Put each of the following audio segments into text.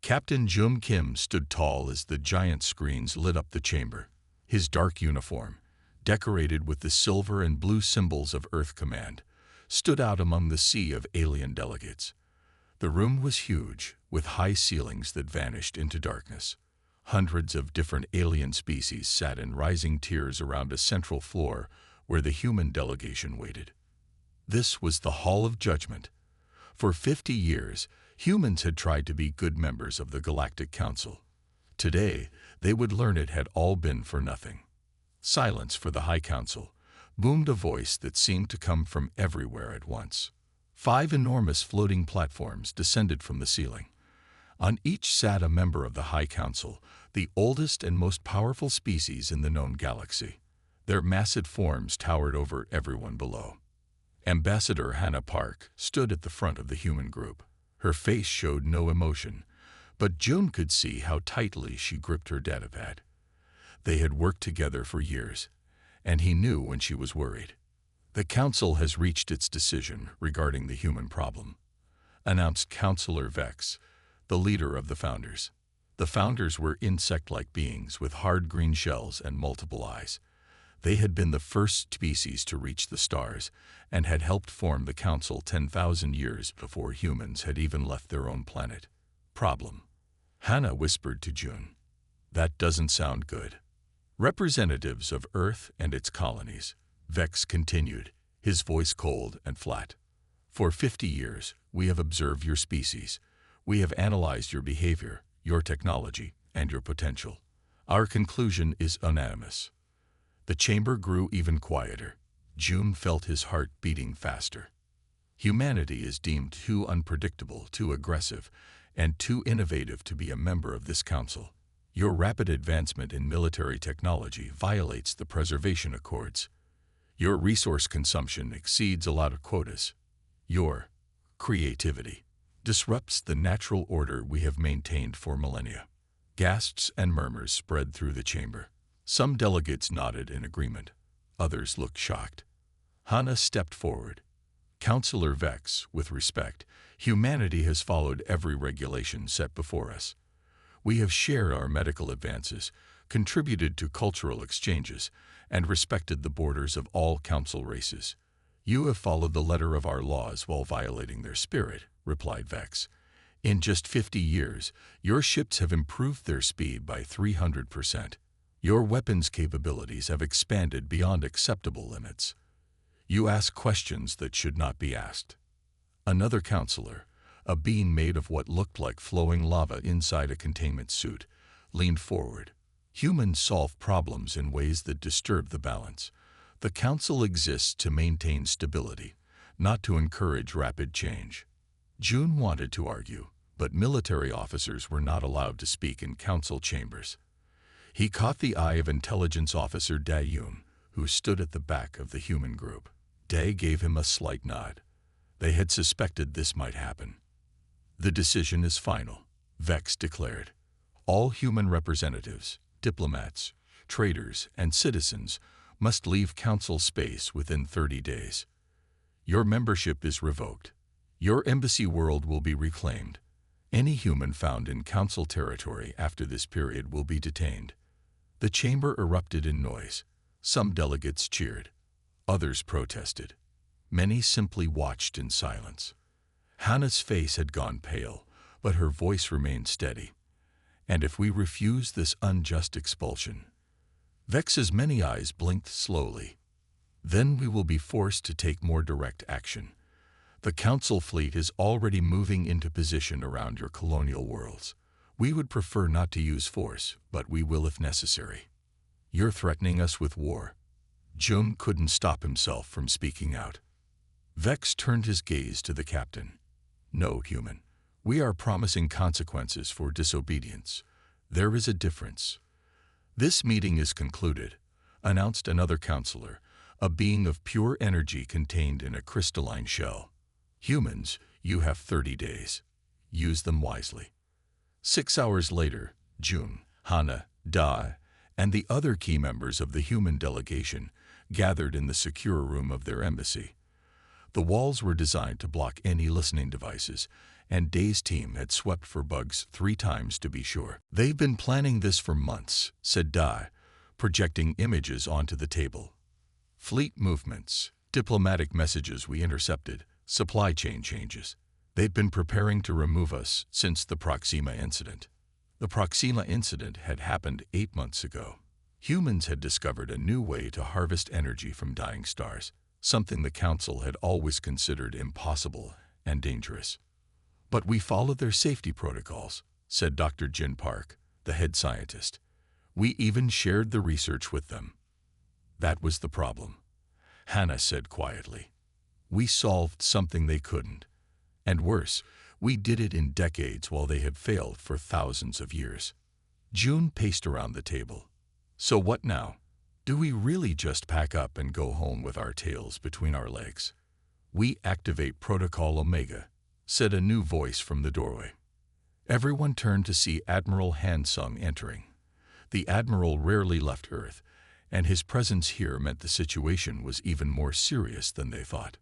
Captain Jum Kim stood tall as the giant screens lit up the chamber. His dark uniform, decorated with the silver and blue symbols of Earth Command, stood out among the sea of alien delegates. The room was huge, with high ceilings that vanished into darkness. Hundreds of different alien species sat in rising tiers around a central floor where the human delegation waited. This was the Hall of Judgment. For 50 years, humans had tried to be good members of the Galactic Council. Today, they would learn it had all been for nothing. Silence for the High Council, boomed a voice that seemed to come from everywhere at once. 5 enormous floating platforms descended from the ceiling. On each sat a member of the High Council, the oldest and most powerful species in the known galaxy. Their massive forms towered over everyone below. Ambassador Hannah Park stood at the front of the human group. Her face showed no emotion, but June could see how tightly she gripped her datapad. They had worked together for years, and he knew when she was worried. "The Council has reached its decision regarding the human problem," announced Counselor Vex, the leader of the Founders. The Founders were insect-like beings with hard green shells and multiple eyes. They had been the first species to reach the stars and had helped form the Council 10,000 years before humans had even left their own planet. "Problem," Hannah whispered to June. "That doesn't sound good." "Representatives of Earth and its colonies," Vex continued, his voice cold and flat. "For 50 years, we have observed your species. We have analyzed your behavior, your technology, and your potential. Our conclusion is unanimous." The chamber grew even quieter. June felt his heart beating faster. "Humanity is deemed too unpredictable, too aggressive, and too innovative to be a member of this council. Your rapid advancement in military technology violates the Preservation Accords. Your resource consumption exceeds allotted quotas. Your creativity disrupts the natural order we have maintained for millennia." Gasps and murmurs spread through the chamber. Some delegates nodded in agreement. Others looked shocked. Hannah stepped forward. "Counselor Vex, with respect, humanity has followed every regulation set before us. We have shared our medical advances, contributed to cultural exchanges, and respected the borders of all council races. You have followed the letter of our laws while violating their spirit," replied Vex. "In just 50 years, your ships have improved their speed by 300%. Your weapons capabilities have expanded beyond acceptable limits. You ask questions that should not be asked." Another counselor, a being made of what looked like flowing lava inside a containment suit, leaned forward. "Humans solve problems in ways that disturb the balance. The Council exists to maintain stability, not to encourage rapid change." June wanted to argue, but military officers were not allowed to speak in council chambers. He caught the eye of Intelligence Officer Dayun, who stood at the back of the human group. Day gave him a slight nod. They had suspected this might happen. "The decision is final," Vex declared. "All human representatives, diplomats, traders, and citizens must leave council space within 30 days. Your membership is revoked. Your embassy world will be reclaimed. Any human found in council territory after this period will be detained." The chamber erupted in noise. Some delegates cheered. Others protested. Many simply watched in silence. Hannah's face had gone pale, but her voice remained steady. "And if we refuse this unjust expulsion?" Vex's many eyes blinked slowly. "Then we will be forced to take more direct action. The Council fleet is already moving into position around your colonial worlds. We would prefer not to use force, but we will if necessary." "You're threatening us with war." June couldn't stop himself from speaking out. Vex turned his gaze to the captain. "No, human. We are promising consequences for disobedience. There is a difference." "This meeting is concluded," announced another counselor, a being of pure energy contained in a crystalline shell. "Humans, you have 30 days. Use them wisely." 6 hours later, June, Hannah, Da, and the other key members of the human delegation gathered in the secure room of their embassy. The walls were designed to block any listening devices, and Day's team had swept for bugs 3 times to be sure. "They've been planning this for months," said Dai, projecting images onto the table. "Fleet movements, diplomatic messages we intercepted, supply chain changes. They've been preparing to remove us since the Proxima incident." The Proxima incident had happened 8 months ago. Humans had discovered a new way to harvest energy from dying stars, something the Council had always considered impossible and dangerous. "But we followed their safety protocols," said Dr. Jin Park, the head scientist. "We even shared the research with them." "That was the problem," Hannah said quietly. "We solved something they couldn't. And worse, we did it in decades while they had failed for thousands of years." June paced around the table. "So what now? Do we really just pack up and go home with our tails between our legs?" "We activate Protocol Omega," said a new voice from the doorway. Everyone turned to see Admiral Han Sung entering. The Admiral rarely left Earth, and his presence here meant the situation was even more serious than they thought.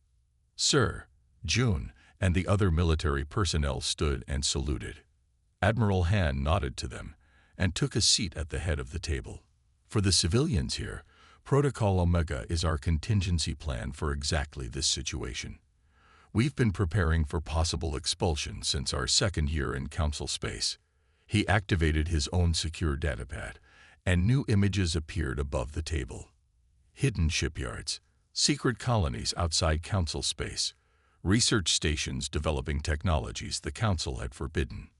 "Sir," June and the other military personnel stood and saluted. Admiral Han nodded to them and took a seat at the head of the table. "For the civilians here, Protocol Omega is our contingency plan for exactly this situation. We've been preparing for possible expulsion since our 2nd year in Council space." He activated his own secure datapad, and new images appeared above the table. Hidden shipyards, secret colonies outside Council space, research stations developing technologies the Council had forbidden.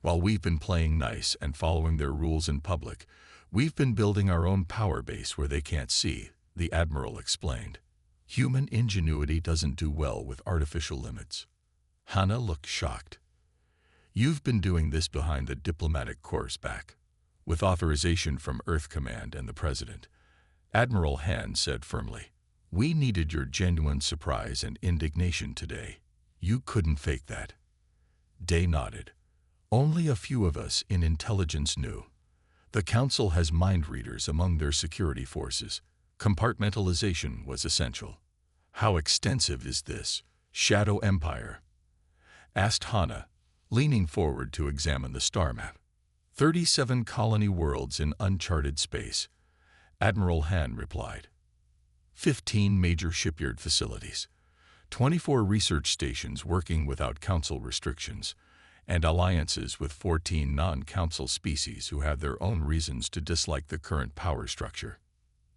"While we've been playing nice and following their rules in public, we've been building our own power base where they can't see," the Admiral explained. "Human ingenuity doesn't do well with artificial limits." Hannah looked shocked. "You've been doing this behind the diplomatic course back, with authorization from Earth Command and the President," Admiral Han said firmly. "We needed your genuine surprise and indignation today. You couldn't fake that." Day nodded. "Only a few of us in intelligence knew. The Council has mind readers among their security forces. Compartmentalization was essential." "How extensive is this Shadow Empire?" asked Hannah, leaning forward to examine the star map. 37 colony worlds in uncharted space," Admiral Han replied. 15 major shipyard facilities, 24 research stations working without Council restrictions, and alliances with 14 non-Council species who have their own reasons to dislike the current power structure.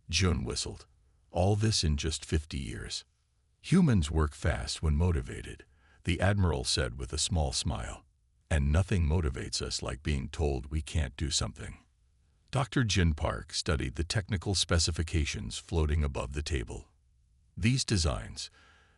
Jun whistled. "All this in just 50 years. Humans work fast when motivated," the Admiral said with a small smile. "And nothing motivates us like being told we can't do something." Dr. Jin Park studied the technical specifications floating above the table. "These designs,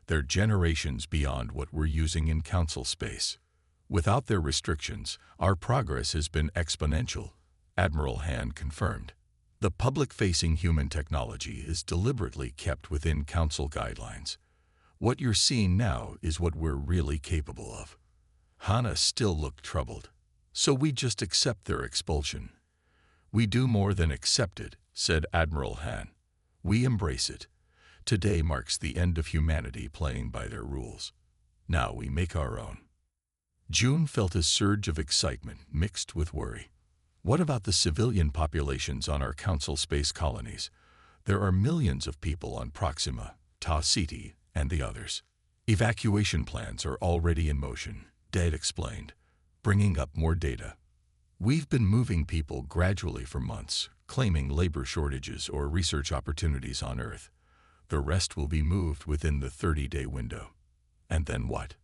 they're generations beyond what we're using in Council space. Without their restrictions, our progress has been exponential," Admiral Han confirmed. "The public-facing human technology is deliberately kept within Council guidelines. What you're seeing now is what we're really capable of." Hannah still looked troubled. "So we just accept their expulsion?" "We do more than accept it," said Admiral Han. "We embrace it. Today marks the end of humanity playing by their rules. Now we make our own." June felt a surge of excitement mixed with worry. "What about the civilian populations on our Council space colonies? There are millions of people on Proxima, Tau Ceti, and the others. Evacuation plans are already in motion," Dad explained, bringing up more data. "We've been moving people gradually for months, claiming labor shortages or research opportunities on Earth. The rest will be moved within the 30-day window." "And then what?"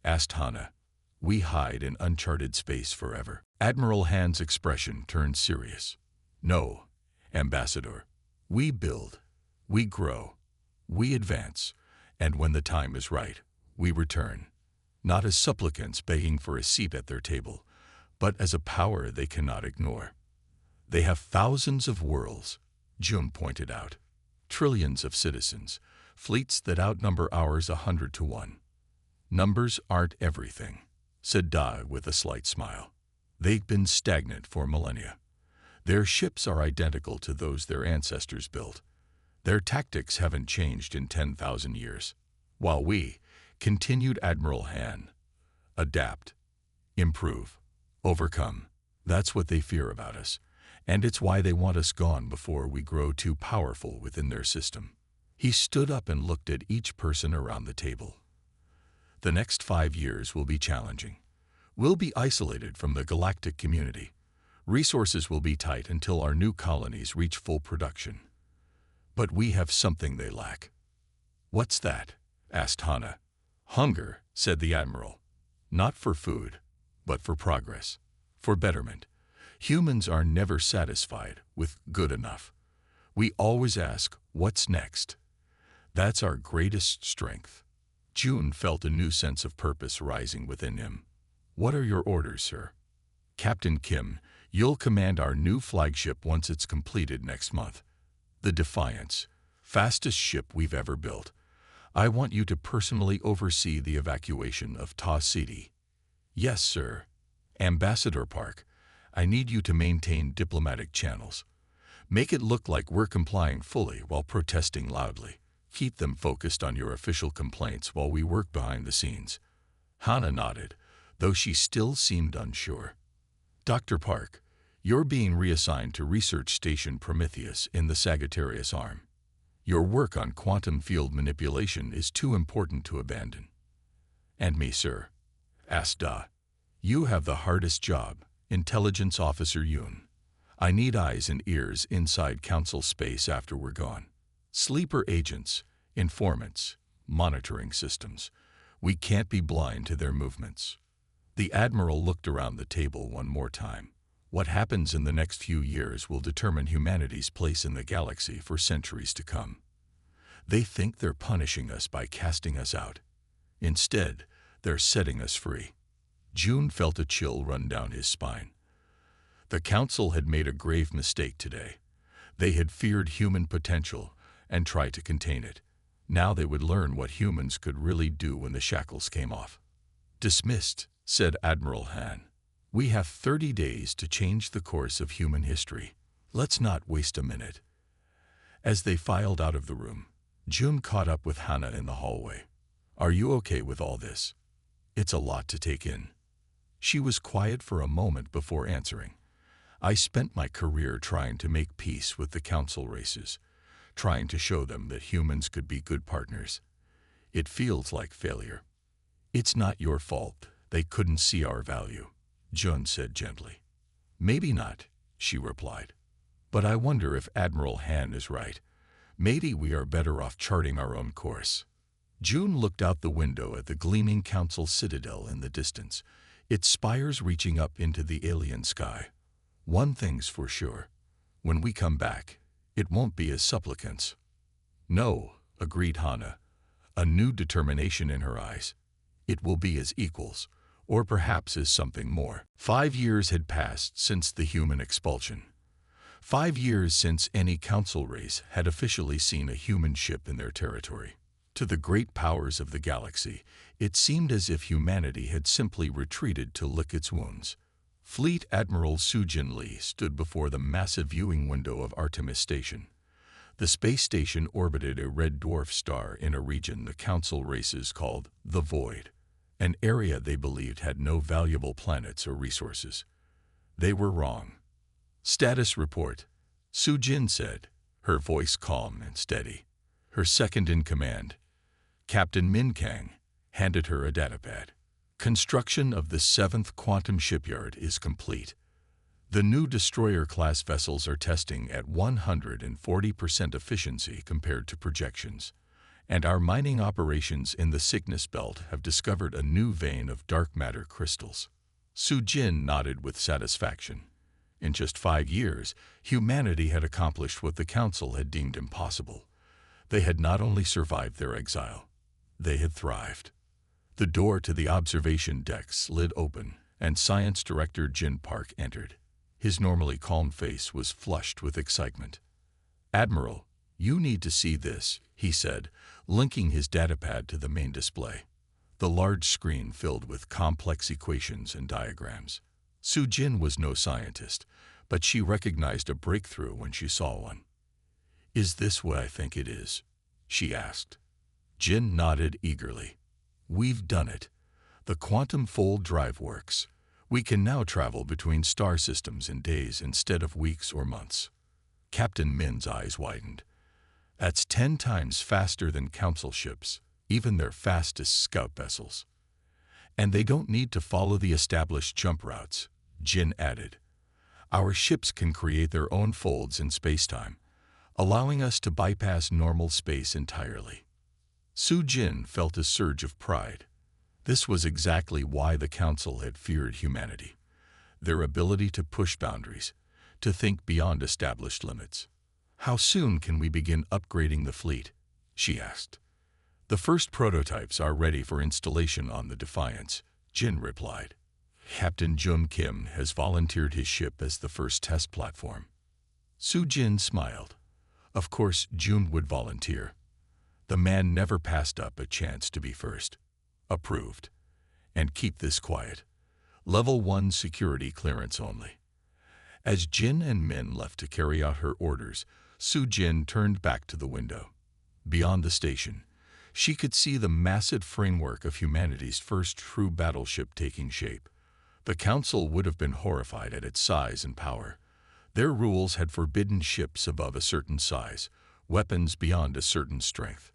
asked Hannah. "We hide in uncharted space forever." Admiral Han's expression turned serious. "No, Ambassador. We build, we grow, we advance, and when the time is right, we return. Not as supplicants begging for a seat at their table, but as a power they cannot ignore." "They have thousands of worlds," June pointed out. "Trillions of citizens, fleets that outnumber ours 100 to 1. "Numbers aren't everything," said Dai with a slight smile. "They've been stagnant for millennia. Their ships are identical to those their ancestors built. Their tactics haven't changed in 10,000 years. While we," continued Admiral Han, adapt, improve, overcome. That's what they fear about us, and it's why they want us gone before we grow too powerful within their system. He stood up and looked at each person around the table. The next 5 years will be challenging. We'll be isolated from the galactic community. Resources will be tight until our new colonies reach full production. But we have something they lack. What's that? Asked Hana. Hunger, said the Admiral. Not for food, but for progress, for betterment. Humans are never satisfied with good enough. We always ask, what's next? That's our greatest strength. June felt a new sense of purpose rising within him. What are your orders, sir? Captain Kim, you'll command our new flagship once it's completed next month. The Defiance, fastest ship we've ever built. I want you to personally oversee the evacuation of Ta City. Yes, sir. Ambassador Park, I need you to maintain diplomatic channels. Make it look like we're complying fully while protesting loudly. Keep them focused on your official complaints while we work behind the scenes. Hana nodded, though she still seemed unsure. Dr. Park, you're being reassigned to Research Station Prometheus in the Sagittarius Arm. Your work on quantum field manipulation is too important to abandon. And me, sir? Asked Da. You have the hardest job, Intelligence Officer Yoon. I need eyes and ears inside Council space after we're gone. Sleeper agents, informants, monitoring systems. We can't be blind to their movements. The Admiral looked around the table one more time. What happens in the next few years will determine humanity's place in the galaxy for centuries to come. They think they're punishing us by casting us out. Instead, they're setting us free. June felt a chill run down his spine. The Council had made a grave mistake today. They had feared human potential and tried to contain it. Now they would learn what humans could really do when the shackles came off. Dismissed, said Admiral Han. We have 30 days to change the course of human history. Let's not waste a minute. As they filed out of the room, June caught up with Hana in the hallway. Are you okay with all this? It's a lot to take in. She was quiet for a moment before answering. I spent my career trying to make peace with the Council races, trying to show them that humans could be good partners. It feels like failure. It's not your fault. They couldn't see our value, Jun said gently. Maybe not, she replied. But I wonder if Admiral Han is right. Maybe we are better off charting our own course. June looked out the window at the gleaming Council citadel in the distance, its spires reaching up into the alien sky. One thing's for sure. When we come back, it won't be as supplicants. No, agreed Hana, a new determination in her eyes. It will be as equals, or perhaps as something more. 5 years had passed since the human expulsion. 5 years since any Council race had officially seen a human ship in their territory. To the great powers of the galaxy, it seemed as if humanity had simply retreated to lick its wounds. Fleet Admiral Soo-Jin Lee stood before the massive viewing window of Artemis Station. The space station orbited a red dwarf star in a region the Council races called the Void, an area they believed had no valuable planets or resources. They were wrong. Status report, Soo-Jin said, her voice calm and steady. Her second-in-command, Captain Min Kang, handed her a datapad. Construction of the 7th Quantum Shipyard is complete. The new destroyer-class vessels are testing at 140% efficiency compared to projections, and our mining operations in the Cygnus Belt have discovered a new vein of dark matter crystals. Soo-Jin nodded with satisfaction. In just 5 years, humanity had accomplished what the Council had deemed impossible. They had not only survived their exile, they had thrived. The door to the observation deck slid open, and Science Director Jin Park entered. His normally calm face was flushed with excitement. Admiral, you need to see this, he said, linking his datapad to the main display. The large screen filled with complex equations and diagrams. Soo-Jin was no scientist, but she recognized a breakthrough when she saw one. Is this what I think it is? She asked. Jin nodded eagerly. We've done it. The quantum fold drive works. We can now travel between star systems in days instead of weeks or months. Captain Min's eyes widened. That's 10 times faster than council ships, even their fastest scout vessels. And they don't need to follow the established jump routes, Jin added. Our ships can create their own folds in spacetime, allowing us to bypass normal space entirely. Su Jin felt a surge of pride. This was exactly why the Council had feared humanity. Their ability to push boundaries, to think beyond established limits. How soon can we begin upgrading the fleet? She asked. The first prototypes are ready for installation on the Defiance, Jin replied. Captain Jun Kim has volunteered his ship as the first test platform. Su Jin smiled. Of course, Jun would volunteer. The man never passed up a chance to be first. Approved. And keep this quiet. Level 1 security clearance only. As Jin and Min left to carry out her orders, Su Jin turned back to the window. Beyond the station, she could see the massive framework of humanity's first true battleship taking shape. The Council would have been horrified at its size and power. Their rules had forbidden ships above a certain size, weapons beyond a certain strength.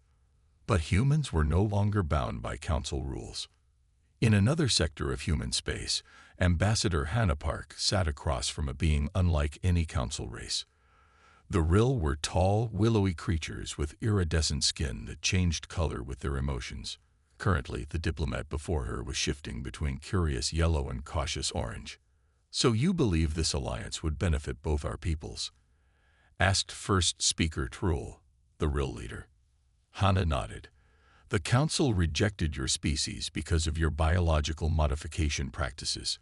But humans were no longer bound by Council rules. In another sector of human space, Ambassador Hannah Park sat across from a being unlike any Council race. The Rill were tall, willowy creatures with iridescent skin that changed color with their emotions. Currently, the diplomat before her was shifting between curious yellow and cautious orange. So you believe this alliance would benefit both our peoples? Asked First Speaker Truel, the Rill leader. Hannah nodded. The Council rejected your species because of your biological modification practices.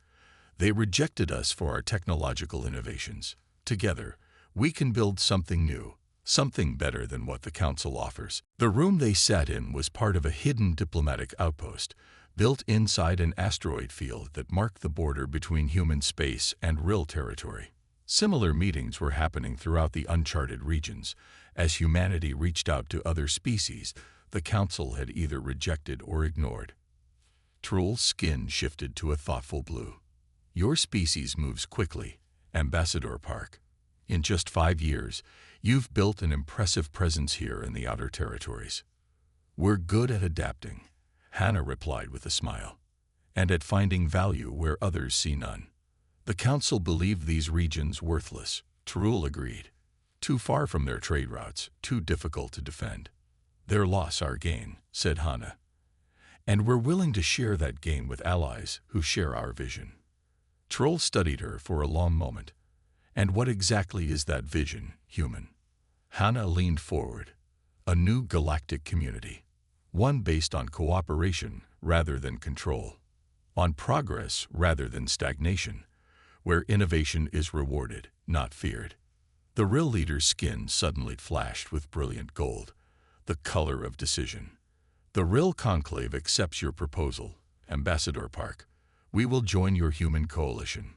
They rejected us for our technological innovations. Together, we can build something new, something better than what the Council offers. The room they sat in was part of a hidden diplomatic outpost, built inside an asteroid field that marked the border between human space and Rill territory. Similar meetings were happening throughout the uncharted regions. As humanity reached out to other species, the Council had either rejected or ignored. Truel's skin shifted to a thoughtful blue. Your species moves quickly, Ambassador Park. In just 5 years, you've built an impressive presence here in the outer territories. We're good at adapting, Hannah replied with a smile, and at finding value where others see none. The Council believed these regions worthless, Truel agreed. Too far from their trade routes, too difficult to defend. Their loss our gain, said Hannah. And we're willing to share that gain with allies who share our vision. Truel studied her for a long moment. And what exactly is that vision, human? Hannah leaned forward. A new galactic community. One based on cooperation rather than control. On progress rather than stagnation. Where innovation is rewarded, not feared. The Rill leader's skin suddenly flashed with brilliant gold, the color of decision. The Rill Conclave accepts your proposal, Ambassador Park. We will join your human coalition.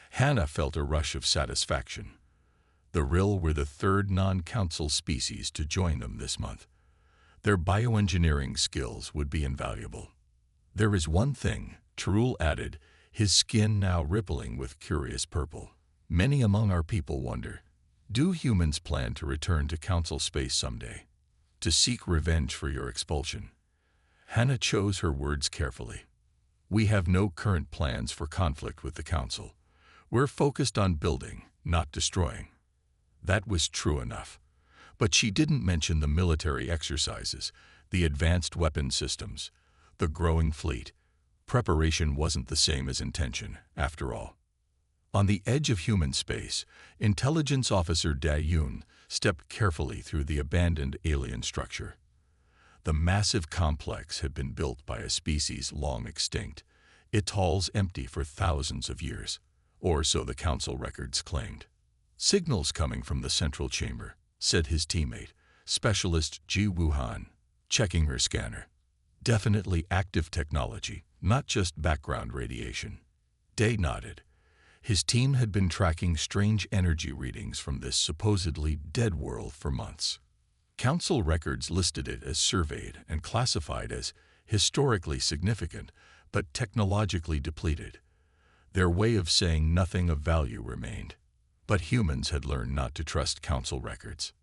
Hannah felt a rush of satisfaction. The Rill were the third non-Council species to join them this month. Their bioengineering skills would be invaluable. There is one thing, Truel added, his skin now rippling with curious purple. Many among our people wonder, do humans plan to return to Council space someday? To seek revenge for your expulsion? Hannah chose her words carefully. We have no current plans for conflict with the Council. We're focused on building, not destroying. That was true enough. But she didn't mention the military exercises, the advanced weapon systems, the growing fleet. Preparation wasn't the same as intention, after all. On the edge of human space, Intelligence Officer Da Yun stepped carefully through the abandoned alien structure. The massive complex had been built by a species long extinct. Its halls empty for thousands of years, or so the Council records claimed. Signals coming from the central chamber, said his teammate, Specialist Ji Wuhan, checking her scanner. Definitely active technology, not just background radiation. Day nodded. His team had been tracking strange energy readings from this supposedly dead world for months. Council records listed it as surveyed and classified as historically significant, but technologically depleted. Their way of saying nothing of value remained. But humans had learned not to trust council records.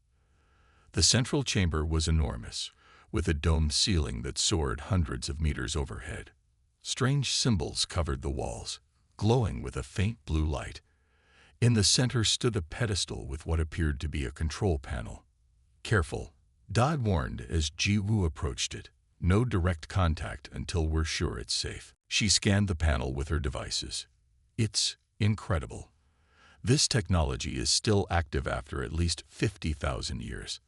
The central chamber was enormous, with a domed ceiling that soared hundreds of meters overhead. Strange symbols covered the walls, glowing with a faint blue light. In the center stood a pedestal with what appeared to be a control panel. "Careful," Dodd warned as Ji-woo approached it. "No direct contact until we're sure it's safe." She scanned the panel with her devices. It's incredible. This technology is still active after at least 50,000 years.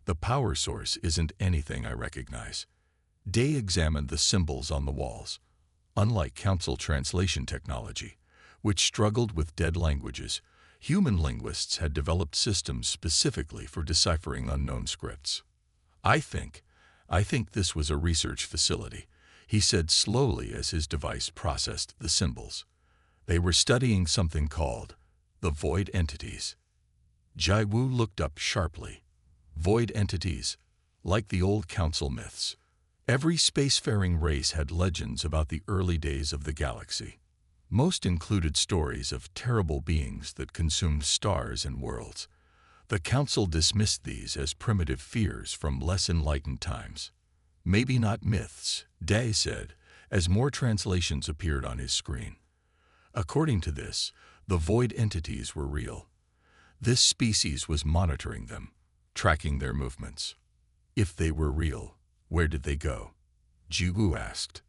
The power source isn't anything I recognize. Day examined the symbols on the walls. Unlike council translation technology, which struggled with dead languages, human linguists had developed systems specifically for deciphering unknown scripts. I think this was a research facility," he said slowly as his device processed the symbols. They were studying something called the void entities. Ji-woo looked up sharply. Void entities, like the old council myths. Every spacefaring race had legends about the early days of the galaxy. Most included stories of terrible beings that consumed stars and worlds. The council dismissed these as primitive fears from less enlightened times. "Maybe not myths," Day said, as more translations appeared on his screen. According to this, the void entities were real. This species was monitoring them, tracking their movements. If they were real, where did they go? Ji-woo asked.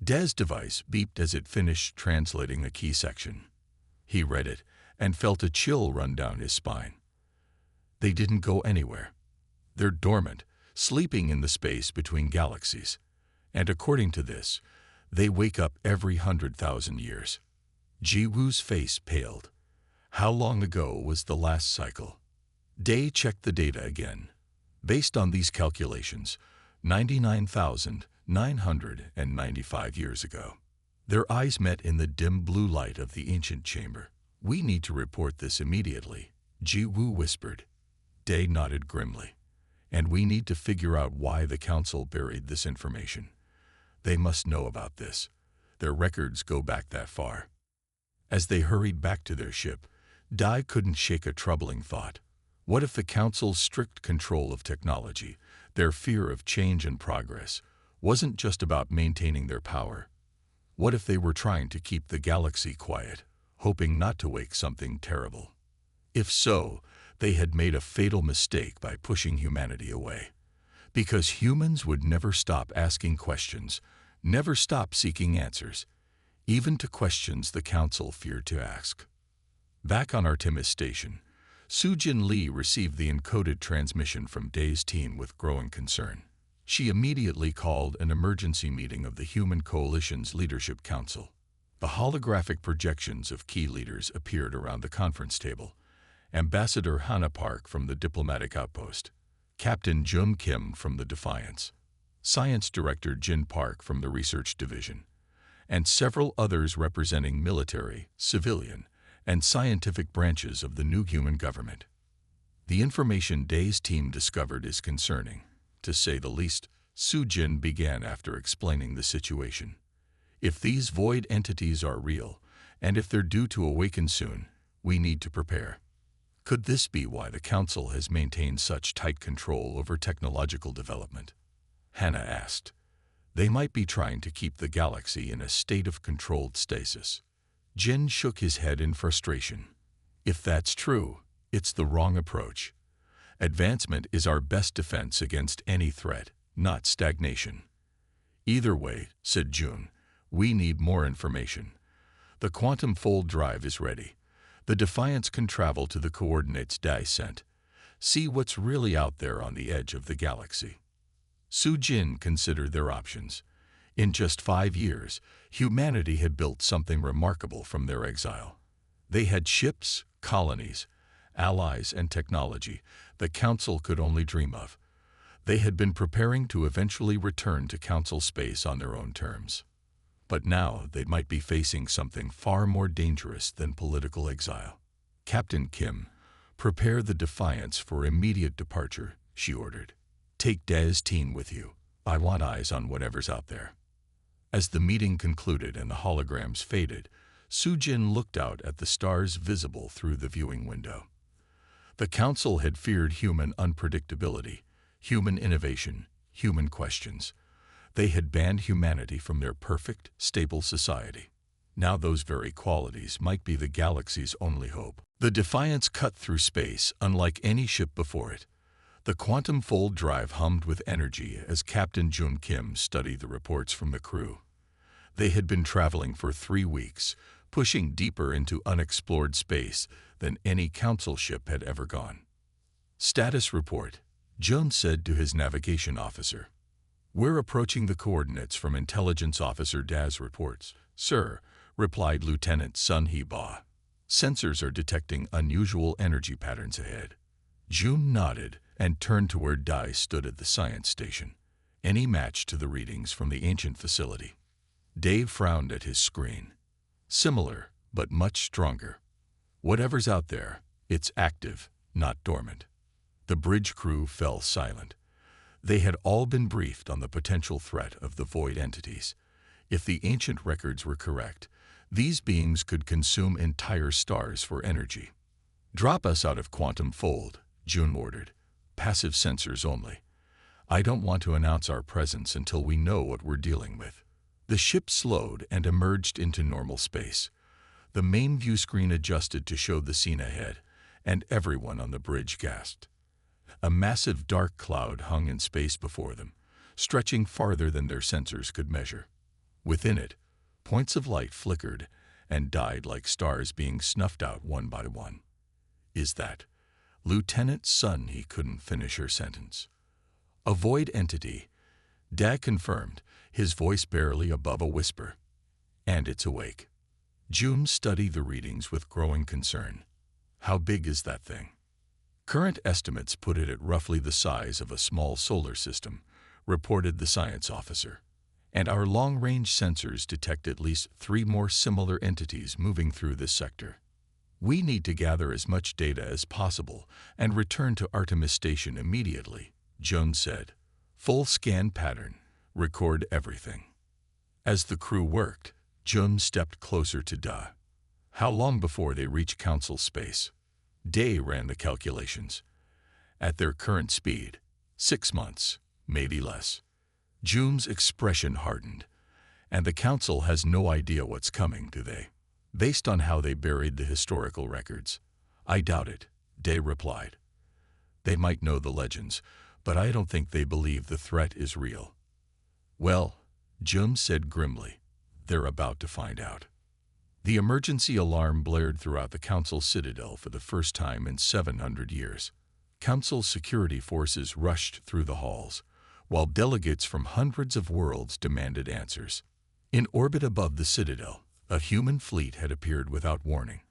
Day's device beeped as it finished translating a key section. He read it and felt a chill run down his spine. They didn't go anywhere. They're dormant, sleeping in the space between galaxies. And according to this, they wake up every 100,000 years. Ji-woo's face paled. How long ago was the last cycle? Day checked the data again. Based on these calculations, 99,995 years ago. Their eyes met in the dim blue light of the ancient chamber. "We need to report this immediately," Ji-woo whispered. Day nodded grimly. "And we need to figure out why the council buried this information. They must know about this. Their records go back that far." As they hurried back to their ship, Dai couldn't shake a troubling thought. What if the council's strict control of technology, their fear of change and progress, wasn't just about maintaining their power? What if they were trying to keep the galaxy quiet, hoping not to wake something terrible? If so, they had made a fatal mistake by pushing humanity away. Because humans would never stop asking questions, never stop seeking answers, even to questions the council feared to ask. Back on Artemis Station, Soo-jin Lee received the encoded transmission from Day's team with growing concern. She immediately called an emergency meeting of the Human Coalition's Leadership Council. The holographic projections of key leaders appeared around the conference table. Ambassador Hana Park from the diplomatic outpost, Captain Jung Kim from the Defiance, Science Director Jin Park from the Research Division, and several others representing military, civilian, and scientific branches of the new human government. The information Day's team discovered is concerning, to say the least, Soo-jin began after explaining the situation. If these void entities are real, and if they're due to awaken soon, we need to prepare. Could this be why the Council has maintained such tight control over technological development? Hannah asked. They might be trying to keep the galaxy in a state of controlled stasis. Jin shook his head in frustration. If that's true, it's the wrong approach. Advancement is our best defense against any threat, not stagnation. Either way, said Jun, we need more information. The quantum fold drive is ready. The Defiance can travel to the coordinates Dai sent. See what's really out there on the edge of the galaxy. Soo-jin considered their options. In just 5 years, humanity had built something remarkable from their exile. They had ships, colonies, allies, and technology the Council could only dream of. They had been preparing to eventually return to Council space on their own terms. But now they might be facing something far more dangerous than political exile. Captain Kim, prepare the Defiance for immediate departure, she ordered. Take Day's team with you. I want eyes on whatever's out there. As the meeting concluded and the holograms faded, Sujin looked out at the stars visible through the viewing window. The council had feared human unpredictability, human innovation, human questions. They had banned humanity from their perfect, stable society. Now those very qualities might be the galaxy's only hope. The Defiance cut through space unlike any ship before it. The quantum fold drive hummed with energy as Captain Jun Kim studied the reports from the crew. They had been traveling for 3 weeks, pushing deeper into unexplored space than any council ship had ever gone. Status report, Jun said to his navigation officer. We're approaching the coordinates from Intelligence Officer Da's reports, sir, replied Lieutenant Sun Hee-ba. Sensors are detecting unusual energy patterns ahead. Jun nodded and turned to where Dai stood at the science station, any match to the readings from the ancient facility. Dave frowned at his screen. Similar, but much stronger. Whatever's out there, it's active, not dormant. The bridge crew fell silent. They had all been briefed on the potential threat of the void entities. If the ancient records were correct, these beings could consume entire stars for energy. Drop us out of quantum fold, Jun ordered. Passive sensors only. I don't want to announce our presence until we know what we're dealing with. The ship slowed and emerged into normal space. The main view screen adjusted to show the scene ahead, and everyone on the bridge gasped. A massive dark cloud hung in space before them, stretching farther than their sensors could measure. Within it, points of light flickered and died like stars being snuffed out one by one. Is that Lieutenant Sun? He couldn't finish her sentence. A void entity, Dag confirmed, his voice barely above a whisper. And it's awake. Jun studied the readings with growing concern. How big is that thing? Current estimates put it at roughly the size of a small solar system, reported the science officer. And our long-range sensors detect at least 3 more similar entities moving through this sector. We need to gather as much data as possible and return to Artemis Station immediately, Jun said. Full scan pattern. Record everything. As the crew worked, Jun stepped closer to Da. How long before they reach council space? Day ran the calculations. At their current speed, 6 months, maybe less. Jun's expression hardened. And the council has no idea what's coming, do they? Based on how they buried the historical records. I doubt it, Day replied. They might know the legends, but I don't think they believe the threat is real. Well, Jun said grimly, they're about to find out. The emergency alarm blared throughout the council citadel for the first time in 700 years. Council security forces rushed through the halls, while delegates from hundreds of worlds demanded answers. In orbit above the citadel, a human fleet had appeared without warning.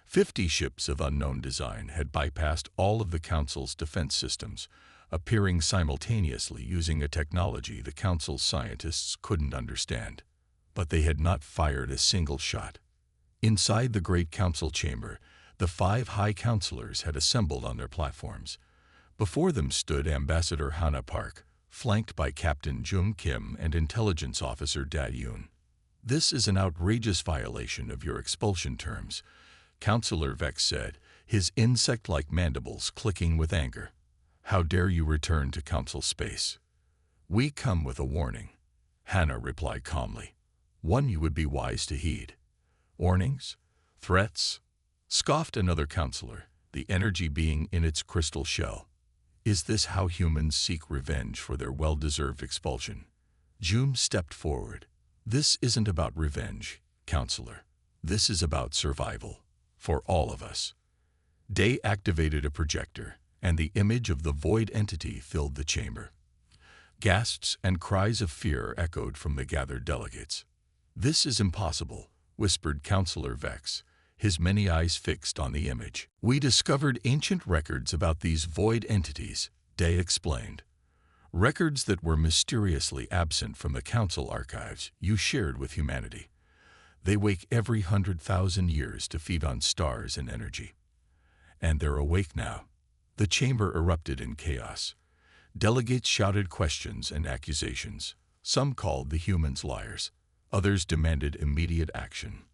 50 ships of unknown design had bypassed all of the Council's defense systems, appearing simultaneously using a technology the Council's scientists couldn't understand. But they had not fired a single shot. Inside the Great Council chamber, the 5 High Councilors had assembled on their platforms. Before them stood Ambassador Hana Park, flanked by Captain Jun Kim and Intelligence Officer Da Yoon. This is an outrageous violation of your expulsion terms, Councilor Vex said, his insect-like mandibles clicking with anger. How dare you return to council space? We come with a warning, Hana replied calmly. One you would be wise to heed. Warnings? Threats? Scoffed another councilor, the energy being in its crystal shell. Is this how humans seek revenge for their well-deserved expulsion? Jun stepped forward. This isn't about revenge, Counselor. This is about survival. For all of us. Day activated a projector, and the image of the void entity filled the chamber. Gasps and cries of fear echoed from the gathered delegates. This is impossible, whispered Counselor Vex, his many eyes fixed on the image. We discovered ancient records about these void entities, Day explained. Records that were mysteriously absent from the council archives you shared with humanity. They wake every 100,000 years to feed on stars and energy. And they're awake now. The chamber erupted in chaos. Delegates shouted questions and accusations. Some called the humans liars. Others demanded immediate action.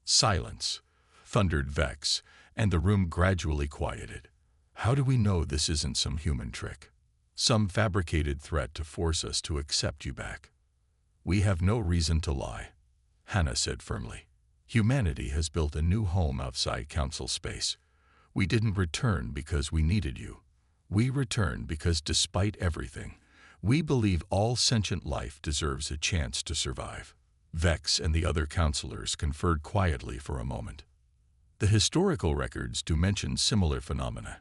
Silence, thundered Vex, and the room gradually quieted. How do we know this isn't some human trick? Some fabricated threat to force us to accept you back? We have no reason to lie, Hannah said firmly. Humanity has built a new home outside council space. We didn't return because we needed you. We returned because despite everything, we believe all sentient life deserves a chance to survive. Vex and the other counselors conferred quietly for a moment. The historical records do mention similar phenomena,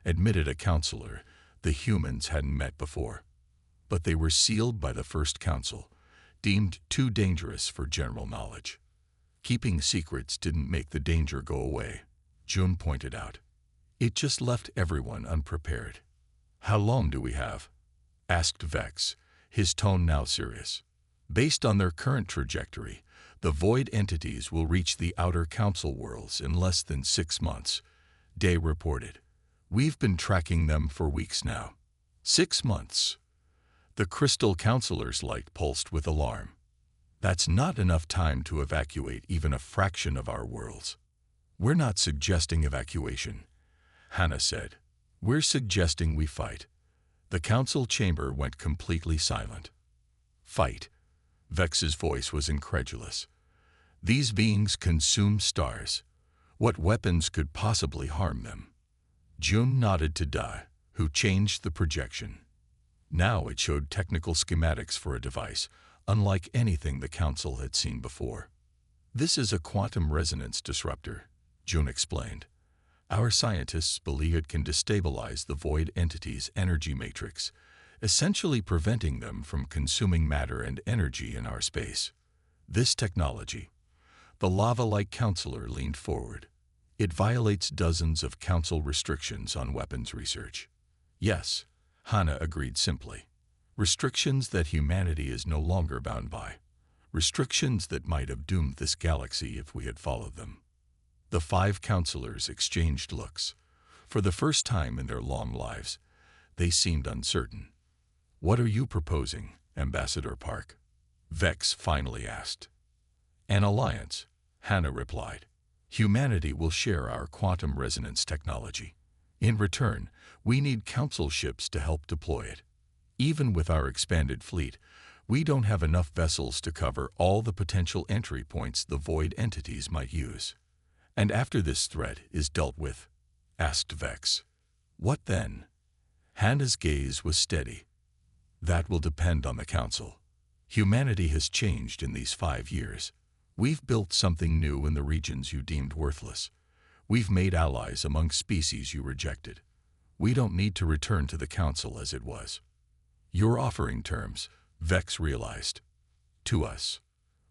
admitted a counselor the humans hadn't met before. But they were sealed by the first council, deemed too dangerous for general knowledge. Keeping secrets didn't make the danger go away, June pointed out. It just left everyone unprepared. How long do we have? Asked Vex, his tone now serious. Based on their current trajectory, the void entities will reach the outer council worlds in less than 6 months, Day reported. We've been tracking them for weeks now. 6 months. The crystal counselor's light pulsed with alarm. That's not enough time to evacuate even a fraction of our worlds. We're not suggesting evacuation, Hannah said. We're suggesting we fight. The council chamber went completely silent. Fight. Vex's voice was incredulous. These beings consume stars. What weapons could possibly harm them? June nodded to Da, who changed the projection. Now it showed technical schematics for a device, unlike anything the council had seen before. This is a quantum resonance disruptor, June explained. Our scientists believe it can destabilize the void entity's energy matrix, essentially preventing them from consuming matter and energy in our space. This technology, the lava-like counselor leaned forward. It violates dozens of council restrictions on weapons research. Yes, Hannah agreed simply. Restrictions that humanity is no longer bound by. Restrictions that might have doomed this galaxy if we had followed them. The 5 counselors exchanged looks. For the first time in their long lives, they seemed uncertain. What are you proposing, Ambassador Park? Vex finally asked. An alliance, Hannah replied. Humanity will share our quantum resonance technology. In return, we need council ships to help deploy it. Even with our expanded fleet, we don't have enough vessels to cover all the potential entry points the void entities might use. And after this threat is dealt with, asked Vex. What then? Hannah's gaze was steady. That will depend on the council. Humanity has changed in these 5 years. We've built something new in the regions you deemed worthless. We've made allies among species you rejected. We don't need to return to the council as it was. You're offering terms, Vex realized. To us.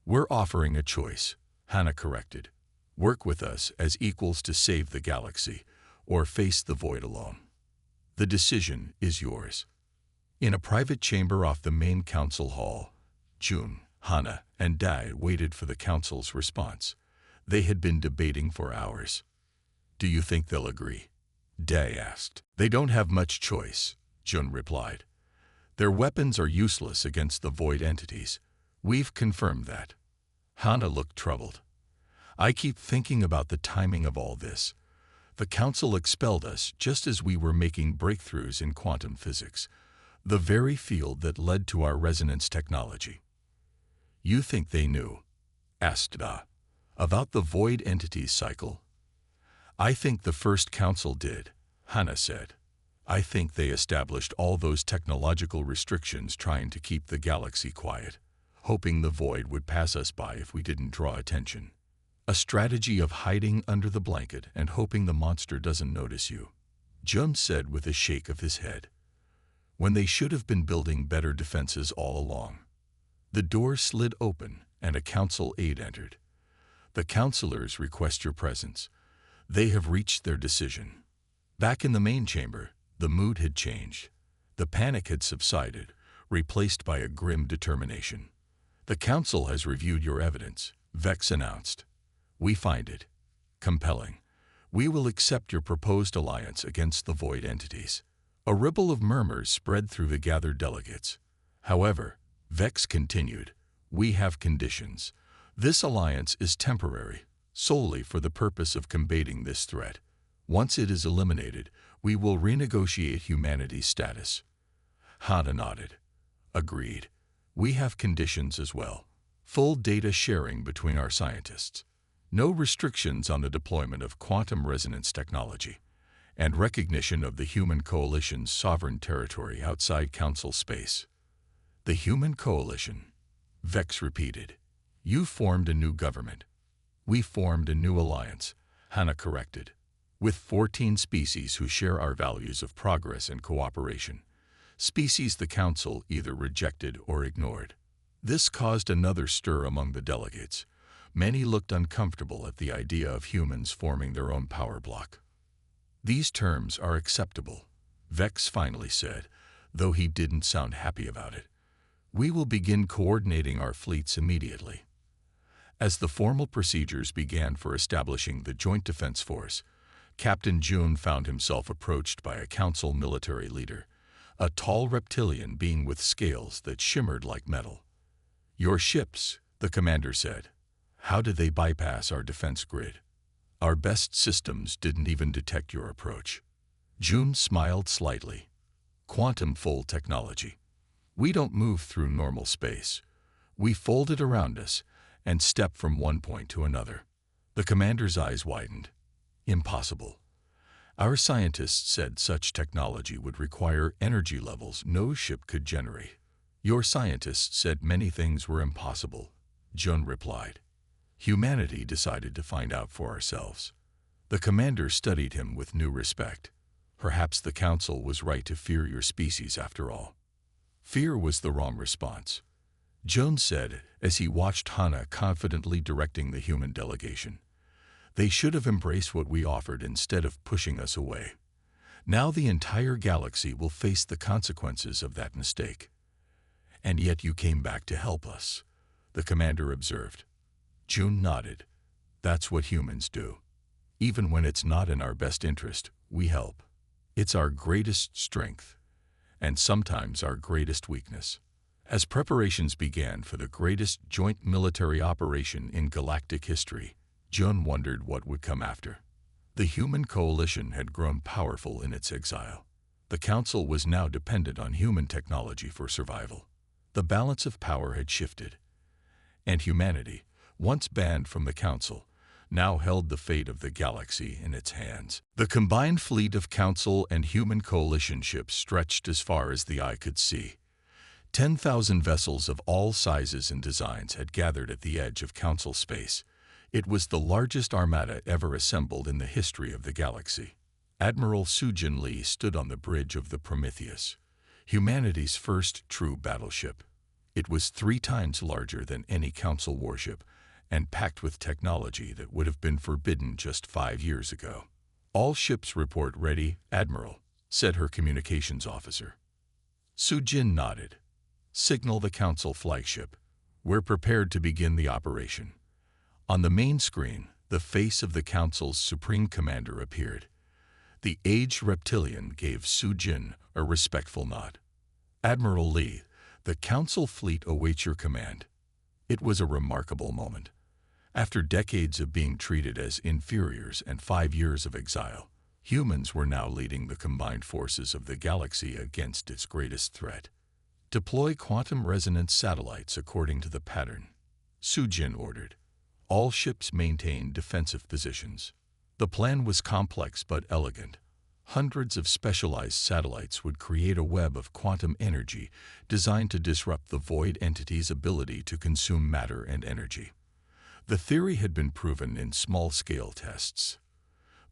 We're offering a choice, Hannah corrected. Work with us as equals to save the galaxy, or face the void alone. The decision is yours. In a private chamber off the main council hall, June, Hannah, and Dai waited for the council's response. They had been debating for hours. Do you think they'll agree? Dai asked. They don't have much choice, June replied. Their weapons are useless against the void entities. We've confirmed that. Hannah looked troubled. I keep thinking about the timing of all this. The council expelled us just as we were making breakthroughs in quantum physics, the very field that led to our resonance technology. You think they knew, asked Da, about the void entities cycle? I think the first council did, Hannah said. I think they established all those technological restrictions trying to keep the galaxy quiet, hoping the void would pass us by if we didn't draw attention. A strategy of hiding under the blanket and hoping the monster doesn't notice you, Jun said with a shake of his head. When they should have been building better defenses all along. The door slid open and a council aide entered. The counselors request your presence. They have reached their decision. Back in the main chamber, the mood had changed. The panic had subsided, replaced by a grim determination. The council has reviewed your evidence, Vex announced. We find it compelling. We will accept your proposed alliance against the void entities. A ripple of murmurs spread through the gathered delegates. However, Vex continued, "We have conditions. This alliance is temporary, solely for the purpose of combating this threat. Once it is eliminated, we will renegotiate humanity's status." Hana nodded. "Agreed. We have conditions as well. Full data sharing between our scientists. No restrictions on the deployment of quantum resonance technology, and recognition of the human coalition's sovereign territory outside Council space." "The human coalition," Vex repeated. "You formed a new government." "We formed a new alliance," Hana corrected, "with 14 species who share our values of progress and cooperation. Species the Council either rejected or ignored." This caused another stir among the delegates. Many looked uncomfortable at the idea of humans forming their own power block. "These terms are acceptable," Vex finally said, though he didn't sound happy about it. "We will begin coordinating our fleets immediately." As the formal procedures began for establishing the Joint Defense Force, Captain June found himself approached by a Council military leader, a tall reptilian being with scales that shimmered like metal. "Your ships," the commander said. "How did they bypass our defense grid? Our best systems didn't even detect your approach." June smiled slightly. "Quantum fold technology. We don't move through normal space. We fold it around us and step from one point to another." The commander's eyes widened. "Impossible. Our scientists said such technology would require energy levels no ship could generate." "Your scientists said many things were impossible," June replied. "Humanity decided to find out for ourselves." The commander studied him with new respect. "Perhaps the Council was right to fear your species after all." "Fear was the wrong response," Jones said as he watched Hana confidently directing the human delegation. "They should have embraced what we offered instead of pushing us away. Now the entire galaxy will face the consequences of that mistake." "And yet you came back to help us," the commander observed. June nodded. "That's what humans do. Even when it's not in our best interest, we help. It's our greatest strength, and sometimes our greatest weakness." As preparations began for the greatest joint military operation in galactic history, June wondered what would come after. The human coalition had grown powerful in its exile. The Council was now dependent on human technology for survival. The balance of power had shifted, and humanity, once banned from the Council, now held the fate of the galaxy in its hands. The combined fleet of Council and human coalition ships stretched as far as the eye could see. 10,000 vessels of all sizes and designs had gathered at the edge of Council space. It was the largest armada ever assembled in the history of the galaxy. Admiral Sujin Lee stood on the bridge of the Prometheus, humanity's first true battleship. It was 3 times larger than any Council warship, and packed with technology that would have been forbidden just 5 years ago. "All ships report ready, Admiral," said her communications officer. Sujin nodded. "Signal the Council flagship. We're prepared to begin the operation." On the main screen, the face of the Council's Supreme Commander appeared. The aged reptilian gave Sujin a respectful nod. "Admiral Lee, the Council fleet awaits your command." It was a remarkable moment. After decades of being treated as inferiors and 5 years of exile, humans were now leading the combined forces of the galaxy against its greatest threat. "Deploy quantum resonance satellites according to the pattern," Sujin ordered. All ships maintained defensive positions. The plan was complex but elegant. Hundreds of specialized satellites would create a web of quantum energy designed to disrupt the void entity's ability to consume matter and energy. The theory had been proven in small-scale tests,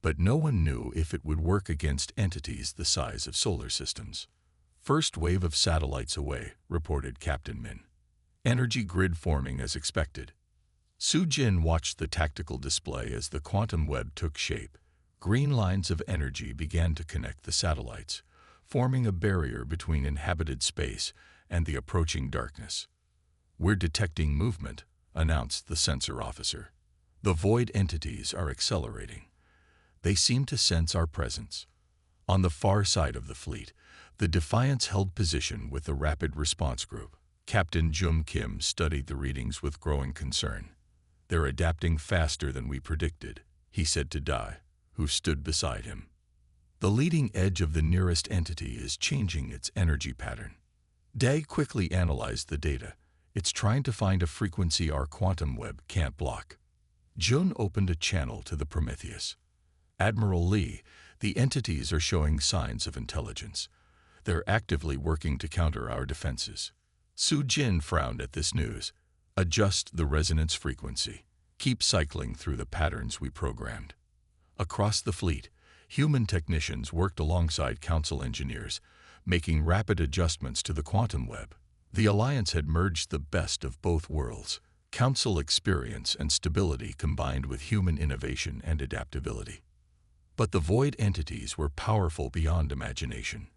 but no one knew if it would work against entities the size of solar systems. "First wave of satellites away," reported Captain Min. "Energy grid forming as expected." Sujin watched the tactical display as the quantum web took shape. Green lines of energy began to connect the satellites, forming a barrier between inhabited space and the approaching darkness. "We're detecting movement," announced the sensor officer. "The void entities are accelerating. They seem to sense our presence." On the far side of the fleet, the Defiance held position with the Rapid Response Group. Captain Jum Kim studied the readings with growing concern. "They're adapting faster than we predicted," he said to Dai, who stood beside him. "The leading edge of the nearest entity is changing its energy pattern." Dai quickly analyzed the data. "It's trying to find a frequency our quantum web can't block." Jun opened a channel to the Prometheus. "Admiral Lee, the entities are showing signs of intelligence. They're actively working to counter our defenses." Su Jin frowned at this news. "Adjust the resonance frequency. Keep cycling through the patterns we programmed." Across the fleet, human technicians worked alongside Council engineers, making rapid adjustments to the quantum web. The Alliance had merged the best of both worlds: Council experience and stability combined with human innovation and adaptability. But the void entities were powerful beyond imagination.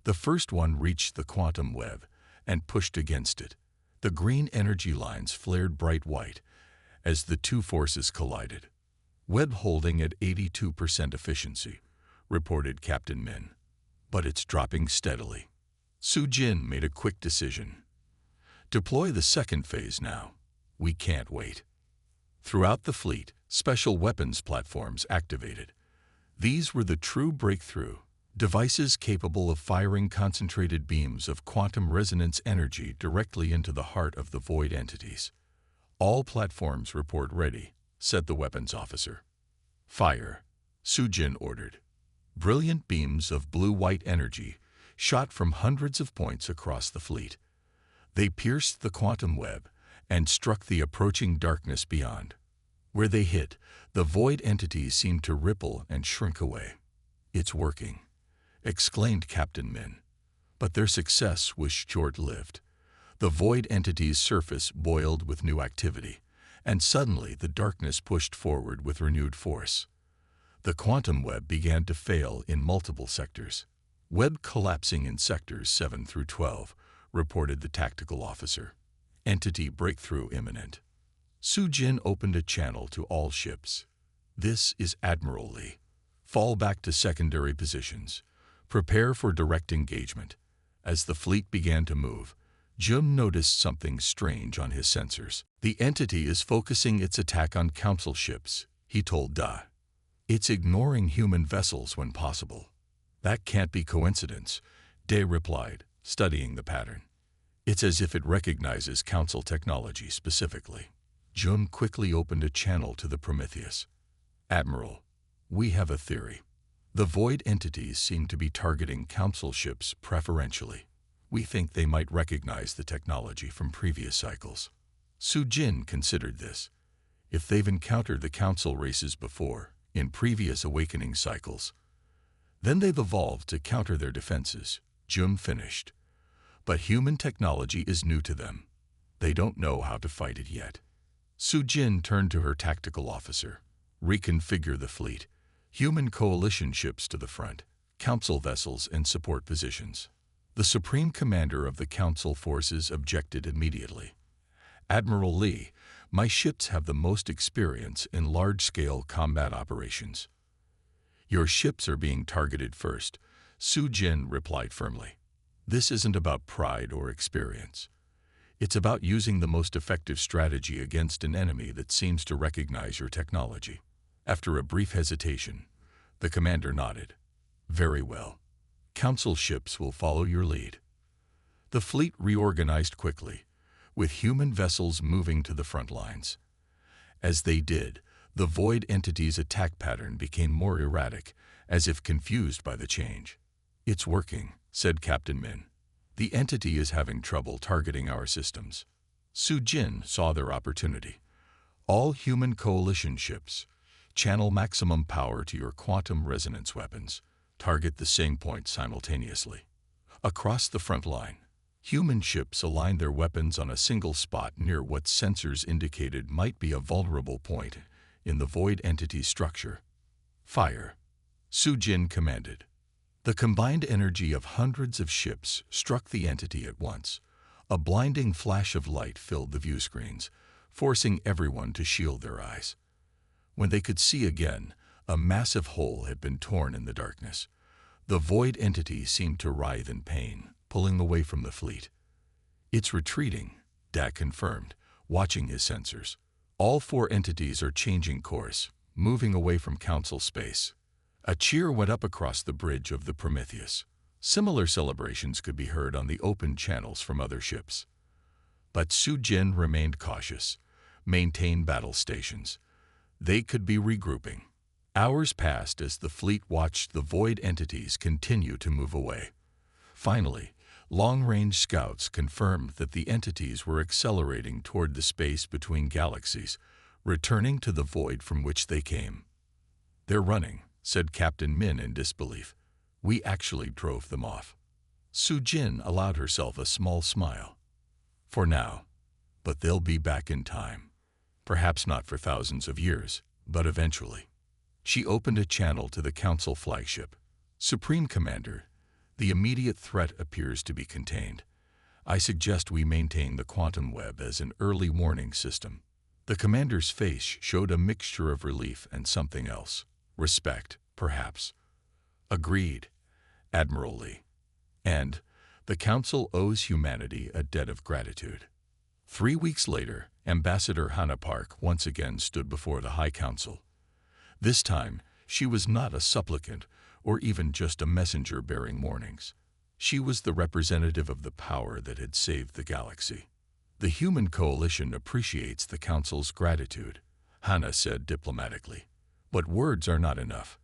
The first one reached the quantum web and pushed against it. The green energy lines flared bright white as the two forces collided. "Web holding at 82% efficiency," reported Captain Min. "But it's dropping steadily." Su Jin made a quick decision. "Deploy the second phase now. We can't wait." Throughout the fleet, special weapons platforms activated. These were the true breakthrough, devices capable of firing concentrated beams of quantum resonance energy directly into the heart of the void entities. "All platforms report ready," said the weapons officer. "Fire," Su Jin ordered. Brilliant beams of blue-white energy shot from hundreds of points across the fleet. They pierced the quantum web and struck the approaching darkness beyond. Where they hit, the void entities seemed to ripple and shrink away. "It's working," exclaimed Captain Min. But their success was short-lived. The void entity's surface boiled with new activity, and suddenly the darkness pushed forward with renewed force. The quantum web began to fail in multiple sectors. "Web collapsing in sectors 7 through 12, reported the tactical officer. "Entity breakthrough imminent." Su Jin opened a channel to all ships. "This is Admiral Lee. Fall back to secondary positions. Prepare for direct engagement." As the fleet began to move, Jun noticed something strange on his sensors. "The entity is focusing its attack on Council ships," he told Da. "It's ignoring human vessels when possible." "That can't be coincidence," Day replied, studying the pattern. "It's as if it recognizes Council technology specifically." Jun quickly opened a channel to the Prometheus. "Admiral, we have a theory. The void entities seem to be targeting Council ships preferentially. We think they might recognize the technology from previous cycles." Su Jin considered this. If they've encountered the Council races before, in previous awakening cycles, then they've evolved to counter their defenses. Jun finished. But human technology is new to them. They don't know how to fight it yet. Su Jin turned to her tactical officer. "Reconfigure the fleet. Human coalition ships to the front, Council vessels in support positions." The Supreme Commander of the Council forces objected immediately. "Admiral Lee, my ships have the most experience in large-scale combat operations." "Your ships are being targeted first," Su Jin replied firmly. "This isn't about pride or experience. It's about using the most effective strategy against an enemy that seems to recognize your technology." After a brief hesitation, the commander nodded. "Very well. Council ships will follow your lead." The fleet reorganized quickly, with human vessels moving to the front lines. As they did, the void entity's attack pattern became more erratic, as if confused by the change. "It's working," said Captain Min. "The entity is having trouble targeting our systems." Su Jin saw their opportunity. "All human coalition ships, channel maximum power to your quantum resonance weapons. Target the same point simultaneously." Across the front line, human ships aligned their weapons on a single spot near what sensors indicated might be a vulnerable point in the void entity's structure. "Fire," Su Jin commanded. The combined energy of hundreds of ships struck the entity at once. A blinding flash of light filled the view screens, forcing everyone to shield their eyes. When they could see again, a massive hole had been torn in the darkness. The void entity seemed to writhe in pain, pulling away from the fleet. It's retreating, Dak confirmed, watching his sensors. All four entities are changing course, moving away from Council space. A cheer went up across the bridge of the Prometheus. Similar celebrations could be heard on the open channels from other ships. But Su Jin remained cautious, maintained battle stations. They could be regrouping. Hours passed as the fleet watched the void entities continue to move away. Finally, long-range scouts confirmed that the entities were accelerating toward the space between galaxies, returning to the void from which they came. "They're running," said Captain Min in disbelief. "We actually drove them off." Su Jin allowed herself a small smile. "For now. But they'll be back in time. Perhaps not for thousands of years, but eventually." She opened a channel to the Council flagship. "Supreme Commander, the immediate threat appears to be contained. I suggest we maintain the quantum web as an early warning system." The commander's face showed a mixture of relief and something else. Respect, perhaps. "Agreed, Admiral Lee. And the Council owes humanity a debt of gratitude." 3 weeks later, Ambassador Hannah Park once again stood before the High Council. This time, she was not a supplicant or even just a messenger bearing warnings. She was the representative of the power that had saved the galaxy. "The human coalition appreciates the Council's gratitude," Hannah said diplomatically. "But words are not enough.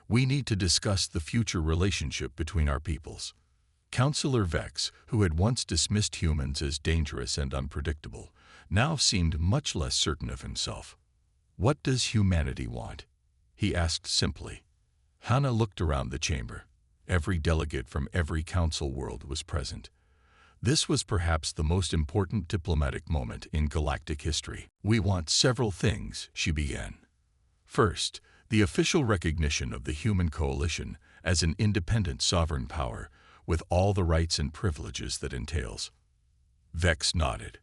We need to discuss the future relationship between our peoples." Councillor Vex, who had once dismissed humans as dangerous and unpredictable, now seemed much less certain of himself. "What does humanity want?" he asked simply. Hannah looked around the chamber. Every delegate from every council world was present. This was perhaps the most important diplomatic moment in galactic history. "We want several things," she began. "First, the official recognition of the human coalition as an independent sovereign power with all the rights and privileges that entails." Vex nodded.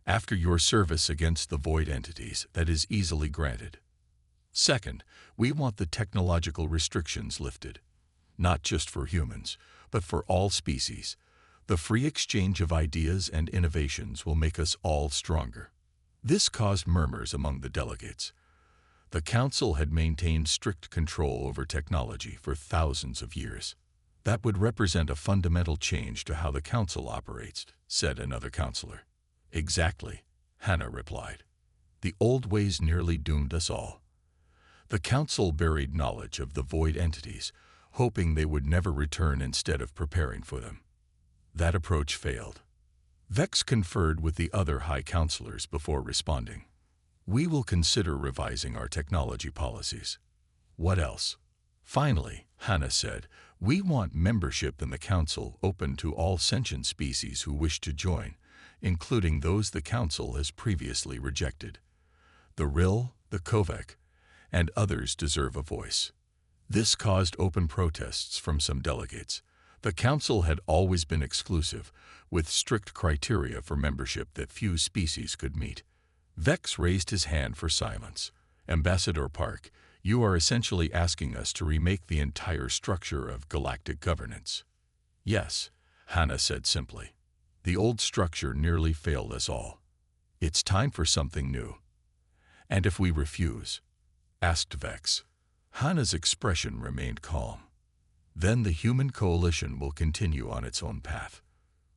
"After your service against the void entities, that is easily granted. Second, we want the technological restrictions lifted, not just for humans, but for all species. The free exchange of ideas and innovations will make us all stronger." This caused murmurs among the delegates. The Council had maintained strict control over technology for thousands of years. "That would represent a fundamental change to how the Council operates," said another councillor. "Exactly," Hannah replied. "The old ways nearly doomed us all." The Council buried knowledge of the void entities, hoping they would never return instead of preparing for them. That approach failed. Vex conferred with the other High Councillors before responding. "We will consider revising our technology policies." "What else?" Finally, Hannah said, "We want membership in the Council open to all sentient species who wish to join, including those the Council has previously rejected. The Rill, the Kovek, and others deserve a voice." This caused open protests from some delegates. The Council had always been exclusive, with strict criteria for membership that few species could meet. Vex raised his hand for silence. "Ambassador Park, you are essentially asking us to remake the entire structure of galactic governance." "Yes," Hannah said simply. "The old structure nearly failed us all. It's time for something new." "And if we refuse?" asked Vex. Hannah's expression remained calm. "Then the human coalition will continue on its own path.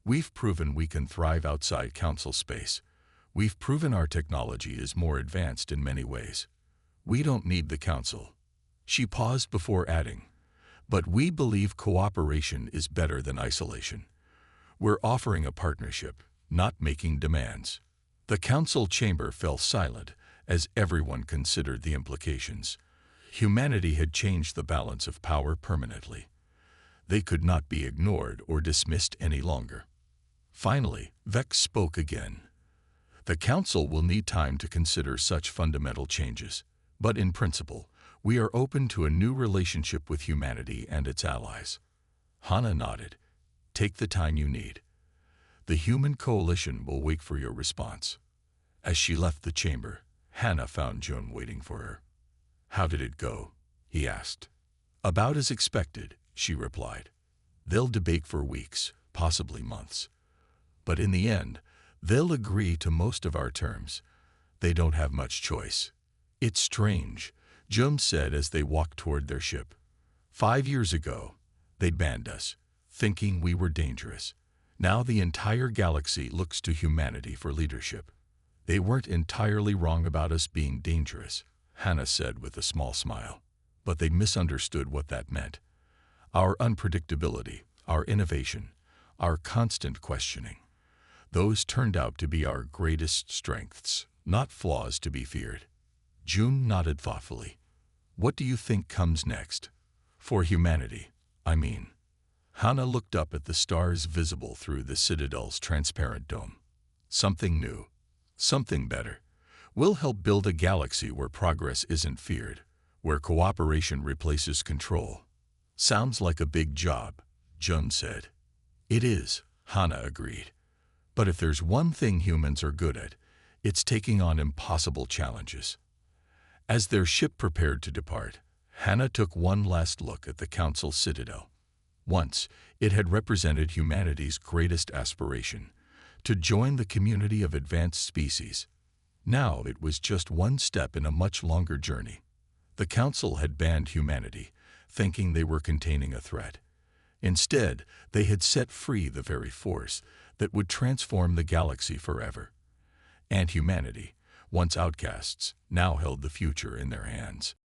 We've proven we can thrive outside Council space. We've proven our technology is more advanced in many ways. We don't need the Council." She paused before adding, "But we believe cooperation is better than isolation. We're offering a partnership, not making demands." The Council chamber fell silent as everyone considered the implications. Humanity had changed the balance of power permanently. They could not be ignored or dismissed any longer. Finally, Vex spoke again. "The Council will need time to consider such fundamental changes, but in principle, we are open to a new relationship with humanity and its allies." Hannah nodded. "Take the time you need. The human coalition will wait for your response." As she left the chamber, Hannah found Jun waiting for her. "How did it go?" he asked. "About as expected," she replied. "They'll debate for weeks, possibly months. But in the end, they'll agree to most of our terms. They don't have much choice. It's strange, Jum said as they walked toward their ship. 5 years ago, they banned us, thinking we were dangerous. Now the entire galaxy looks to humanity for leadership. They weren't entirely wrong about us being dangerous, Hannah said with a small smile. But they misunderstood what that meant. Our unpredictability, our innovation, our constant questioning. Those turned out to be our greatest strengths, not flaws to be feared. June nodded thoughtfully. What do you think comes next? For humanity, I mean. Hannah looked up at the stars visible through the Citadel's transparent dome. Something new. Something better. We'll help build a galaxy where progress isn't feared, where cooperation replaces control. Sounds like a big job, Jun said. It is, Hannah agreed. But if there's one thing humans are good at, it's taking on impossible challenges. As their ship prepared to depart, Hannah took one last look at the Council Citadel. Once, it had represented humanity's greatest aspiration, to join the community of advanced species. Now it was just one step in a much longer journey. The Council had banned humanity, thinking they were containing a threat. Instead, they had set free the very force that would transform the galaxy forever. And humanity, once outcasts, now held the future in their hands.